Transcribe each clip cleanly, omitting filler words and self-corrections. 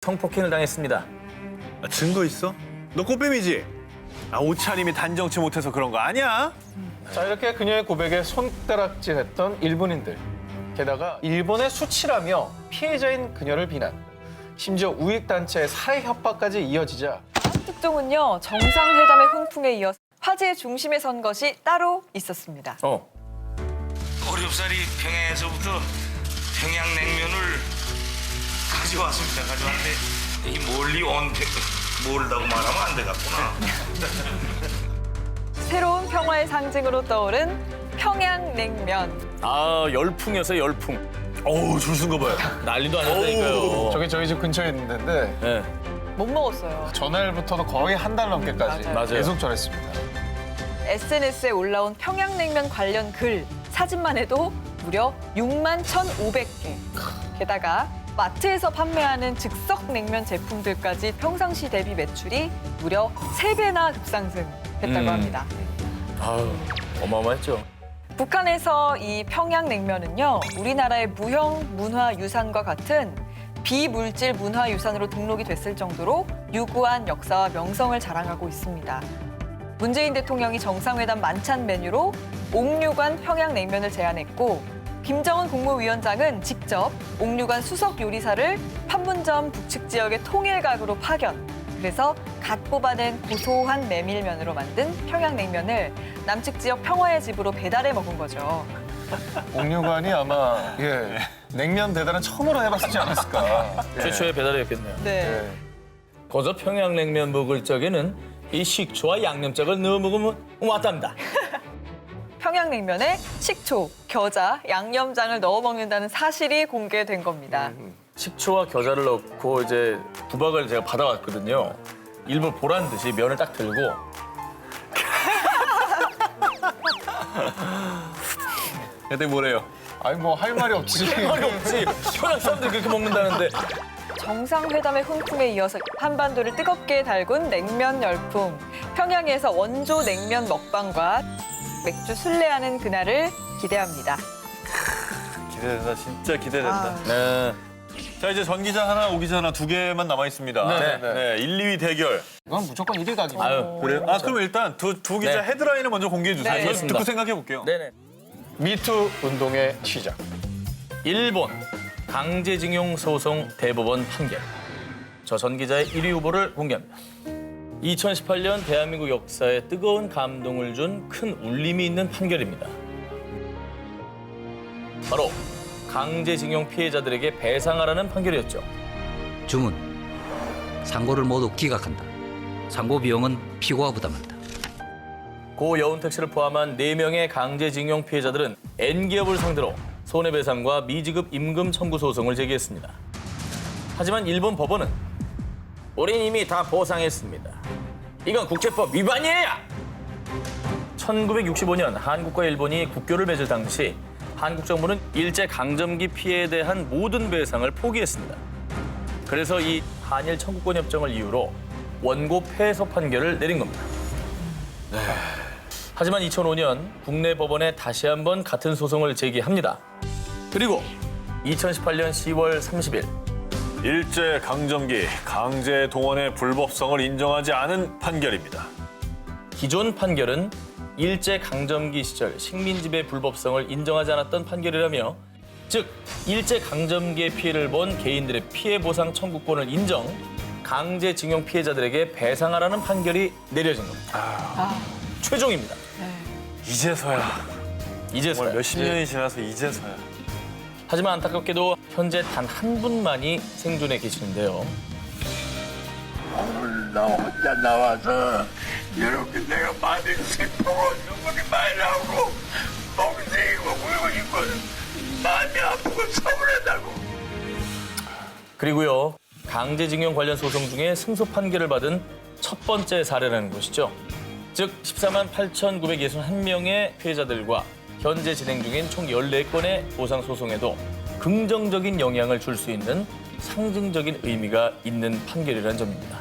성폭행을 당했습니다. 증거 있어? 너 꽃뱀이지? 옷차림이 단정치 못해서 그런 거 아니야? 자, 이렇게 그녀의 고백에 손가락질했던 일본인들. 게다가 일본의 수치라며 피해자인 그녀를 비난. 심지어 우익단체의 살해 협박까지 이어지자 특종은요, 정상회담의 훈풍에 이어 화제의 중심에 선 것이 따로 있었습니다. 어렵사리 평양에서부터 평양냉면을 가져왔습니다. 가져왔는데 이 멀리 온 멀다고 말하면 안 되겠구나. 새로운 평화의 상징으로 떠오른 평양냉면. 아, 열풍이었어요, 열풍. 어우, 줄 쓴 거 봐요. 난리도 아니었다니까요. 저기 저희 집 근처에 있는데 네. 못 먹었어요. 전날부터도 거의 한 달 넘게까지 맞아요. 계속 전했습니다. SNS에 올라온 평양냉면 관련 글, 사진만 해도 무려 6만 1,500개. 게다가 마트에서 판매하는 즉석 냉면 제품들까지 평상시 대비 매출이 무려 3배나 급상승했다고 합니다. 아유, 어마어마했죠. 북한에서 이 평양냉면은요, 우리나라의 무형 문화유산과 같은 비물질 문화유산으로 등록이 됐을 정도로 유구한 역사와 명성을 자랑하고 있습니다. 문재인 대통령이 정상회담 만찬 메뉴로 옥류관 평양냉면을 제안했고, 김정은 국무위원장은 직접 옥류관 수석 요리사를 판문점 북측 지역의 통일각으로 파견. 그래서 갓 뽑아낸 고소한 메밀면으로 만든 평양냉면을 남측 지역 평화의 집으로 배달해 먹은 거죠. 옥류관이 아마 냉면 배달은 처음으로 해봤지 않았을까. 최초의 배달이었겠네요. 네. 거저 평양냉면 먹을 적에는 이 식초와 양념장을 넣어 먹으면 왔답니다. 평양냉면에 식초, 겨자, 양념장을 넣어 먹는다는 사실이 공개된 겁니다. 식초와 겨자를 넣고 이제 구박을 제가 받아왔거든요. 일부러 보란 듯이 면을 딱 들고 그때 뭐래요? 아니 뭐 할 말이 없지. 말이 없지. 평양 사람들이 그렇게 먹는다는데. 정상회담의 훈풍에 이어서 한반도를 뜨겁게 달군 냉면 열풍. 평양에서 원조 냉면 먹방과 맥주 술래하는 그날을 기대합니다. 기대된다, 진짜 기대된다. 네. 자, 이제 전 기자 하나, 오 기자 하나 두 개만 남아 있습니다. 네. 1, 2위 대결. 이건 무조건 1위 각입니다. 아유, 그래요? 그럼 일단 두 기자 네. 헤드라인을 먼저 공개해 주세요. 네. 저는 듣고 생각해 볼게요. 네네. 미투 운동의 시작. 일본 강제징용 소송 대법원 판결. 저 전 기자의 1위 후보를 공개합니다. 2018년 대한민국 역사에 뜨거운 감동을 준 큰 울림이 있는 판결입니다. 바로 강제징용 피해자들에게 배상하라는 판결이었죠. 주문. 상고를 모두 기각한다. 상고 비용은 피고가 부담한다. 고 여운택 씨를 포함한 4명의 강제징용 피해자들은 N기업을 상대로 손해배상과 미지급 임금 청구 소송을 제기했습니다. 하지만 일본 법원은 우린 이미 다 보상했습니다. 이건 국제법 위반이에요! 1965년 한국과 일본이 국교를 맺을 당시 한국 정부는 일제강점기 피해에 대한 모든 배상을 포기했습니다. 그래서 이 한일 청구권 협정을 이유로 원고 패소 판결을 내린 겁니다. 하지만 2005년 국내 법원에 다시 한번 같은 소송을 제기합니다. 그리고 2018년 10월 30일 일제 강점기 강제 동원의 불법성을 인정하지 않은 판결입니다. 기존 판결은 일제 강점기 시절 식민지배 불법성을 인정하지 않았던 판결이라며, 즉 일제 강점기의 피해를 본 개인들의 피해 보상 청구권을 인정, 강제징용 피해자들에게 배상하라는 판결이 내려진 겁니다. 최종입니다. 이제서야. 이제서야. 몇십 년이 지나서 이제서야. 하지만 안타깝게도 현재 단 한 분만이 생존해 계시는데요. 오늘 나 혼자 나와서 이렇게 내가 많이 슬프고 눈물이 많이 나오고 멍들이고 울고 싶고 마음이 아프고 서운하다고. 그리고요, 강제징용 관련 소송 중에 승소 판결을 받은 첫 번째 사례라는 것이죠. 즉 14만 8,961명의 피해자들과 현재 진행 중인 총 14건의 보상 소송에도 긍정적인 영향을 줄 수 있는 상징적인 의미가 있는 판결이라는 점입니다.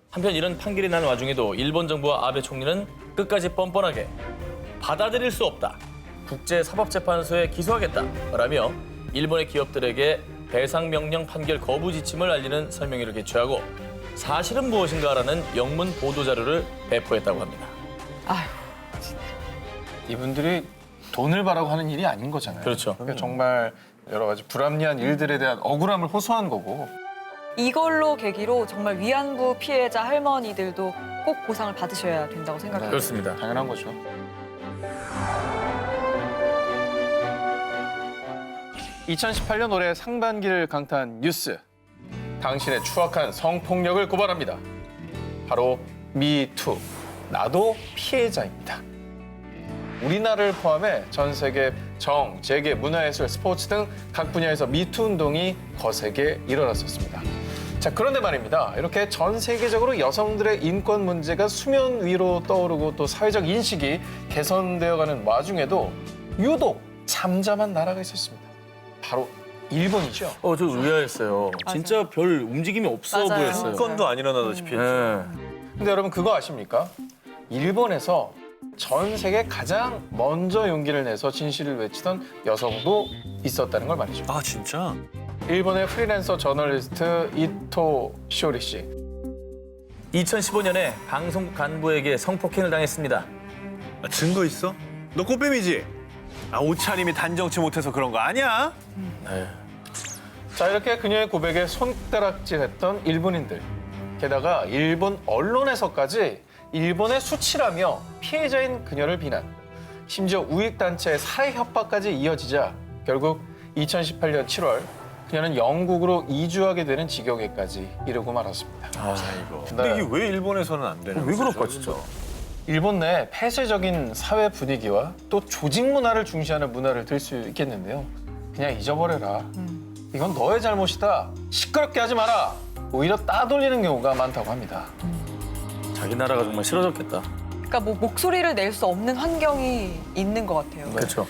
한편 이런 판결이 난 와중에도 일본 정부와 아베 총리는 끝까지 뻔뻔하게 받아들일 수 없다, 국제사법재판소에 기소하겠다라며 일본의 기업들에게 배상 명령 판결 거부 지침을 알리는 설명회를 개최하고 사실은 무엇인가라는 영문 보도 자료를 배포했다고 합니다. 아휴, 이분들이 돈을 바라고 하는 일이 아닌 거잖아요. 그렇죠. 그러니까 정말 여러 가지 불합리한 일들에 대한 억울함을 호소한 거고. 이걸로 계기로 정말 위안부 피해자 할머니들도 꼭 보상을 받으셔야 된다고 생각해요. 그렇습니다. 당연한 거죠. (2018년) 올해 상반기를 강타한 뉴스. 당신의 추악한 성폭력을 고발합니다. 바로 미투, 나도 피해자입니다. 우리나라를 포함해 전 세계 정, 재계, 문화예술, 스포츠 등 각 분야에서 미투 운동이 거세게 일어났었습니다. 자, 그런데 말입니다. 이렇게 전 세계적으로 여성들의 인권 문제가 수면 위로 떠오르고 또 사회적 인식이 개선되어가는 와중에도 유독 잠잠한 나라가 있었습니다. 바로 일본이죠. 저 의아했어요. 진짜 별 움직임이 없어 맞아요. 보였어요. 한 건도 안 일어나다시피 했죠. 네. 근데 여러분 그거 아십니까? 일본에서 전 세계 가장 먼저 용기를 내서 진실을 외치던 여성도 있었다는 걸 말이죠. 아 진짜? 일본의 프리랜서 저널리스트 이토 시오리 씨. 2015년에 방송국 간부에게 성폭행을 당했습니다. 아, 증거 있어? 너 꽃뱀이지? 아 옷차림이 단정치 못해서 그런 거 아니야? 네. 자, 이렇게 그녀의 고백에 손가락질했던 일본인들. 게다가 일본 언론에서까지 일본의 수치라며 피해자인 그녀를 비난. 심지어 우익단체의 사회 협박까지 이어지자 결국 2018년 7월 그녀는 영국으로 이주하게 되는 지경에까지 이르고 말았습니다. 아이고. 근데 이게 왜 일본에서는 안 되는 거죠? 왜 그럴까 진짜? 일본 내 폐쇄적인 사회 분위기와 또 조직 문화를 중시하는 문화를 들 수 있겠는데요. 그냥 잊어버려라. 이건 너의 잘못이다. 시끄럽게 하지 마라. 오히려 따돌리는 경우가 많다고 합니다. 자기 나라가 정말 싫어졌겠다. 그러니까 뭐 목소리를 낼 수 없는 환경이 있는 것 같아요. 그렇죠.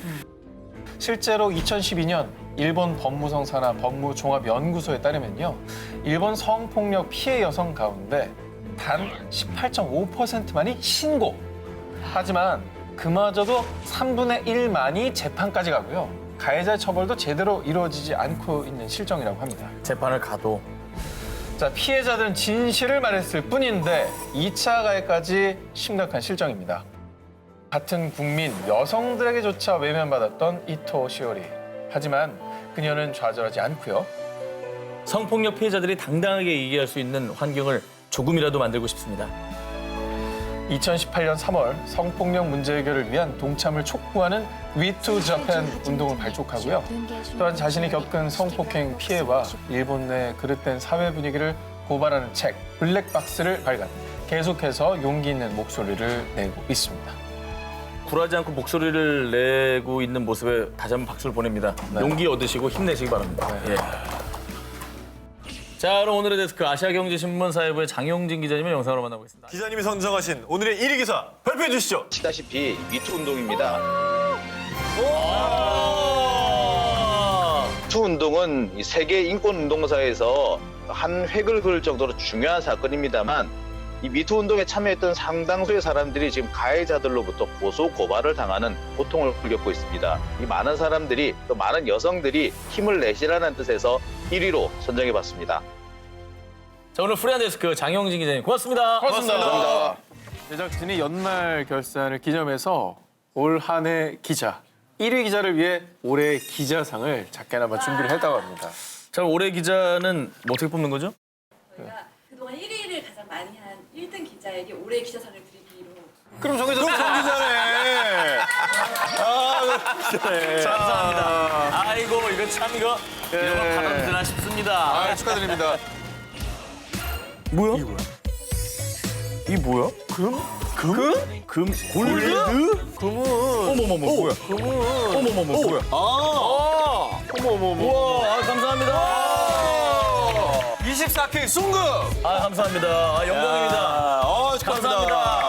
실제로 2012년 일본 법무성 산하 법무종합연구소에 따르면요. 일본 성폭력 피해 여성 가운데 단 18.5%만이 신고. 하지만 그마저도 3분의 1만이 재판까지 가고요. 가해자 처벌도 제대로 이루어지지 않고 있는 실정이라고 합니다. 재판을 가도 자, 피해자들은 진실을 말했을 뿐인데 2차 가해까지 심각한 실정입니다. 같은 국민 여성들에게조차 외면받았던 이토 시오리. 하지만 그녀는 좌절하지 않고요. 성폭력 피해자들이 당당하게 얘기할 수 있는 환경을 조금이라도 만들고 싶습니다. 2018년 3월 성폭력 문제 해결을 위한 동참을 촉구하는 위투 자팬 운동을 발족하고요. 또한 자신이 겪은 성폭행 피해와 일본 내 그릇된 사회 분위기를 고발하는 책 블랙박스를 발간. 계속해서 용기 있는 목소리를 내고 있습니다. 굴하지 않고 목소리를 내고 있는 모습에 다시 한번 박수를 보냅니다. 네. 용기 얻으시고 힘내시기 바랍니다. 예. 자, 그럼 오늘의 데스크 아시아경제신문 사회부의 장용진 기자님을 영상으로 만나보겠습니다. 기자님이 선정하신 오늘의 1위 기사 발표해 주시죠. 아시다시피 미투 운동입니다. 미투 운동은 이 세계 인권 운동사에서 한 획을 그을 정도로 중요한 사건입니다만 이 미투 운동에 참여했던 상당수의 사람들이 지금 가해자들로부터 고소 고발을 당하는 고통을 겪고 있습니다. 이 많은 사람들이 또 많은 여성들이 힘을 내시라는 뜻에서 1위로 선정해봤습니다. 자, 오늘 프리한 데스크 장용진 기자님 고맙습니다. 고맙습니다. 제작진이 연말 결산을 기념해서 올 한 해 기자 1위 기자를 위해 올해 기자상을 작게나마 준비를 했다고 합니다. 자, 올해 기자는 뭐 어떻게 뽑는 거죠? 저희가 그동안 1위를 가장 많이 한 1등 기자에게 올해 기자상을 드리기로. 그럼 정해졌어. 기자네. 감사합니다. 아이고, 이거 참 이거 이런 걸 받아도 되나 싶습니다. 축하드립니다. 뭐야? 이게 뭐야? 금? 골드? 금은 어머머머, 뭐야? 어머머머, 뭐야? 어머머머. 우와, 감사합니다. 24K 순금. 감사합니다. 영광입니다. 축하합니다. 감사합니다.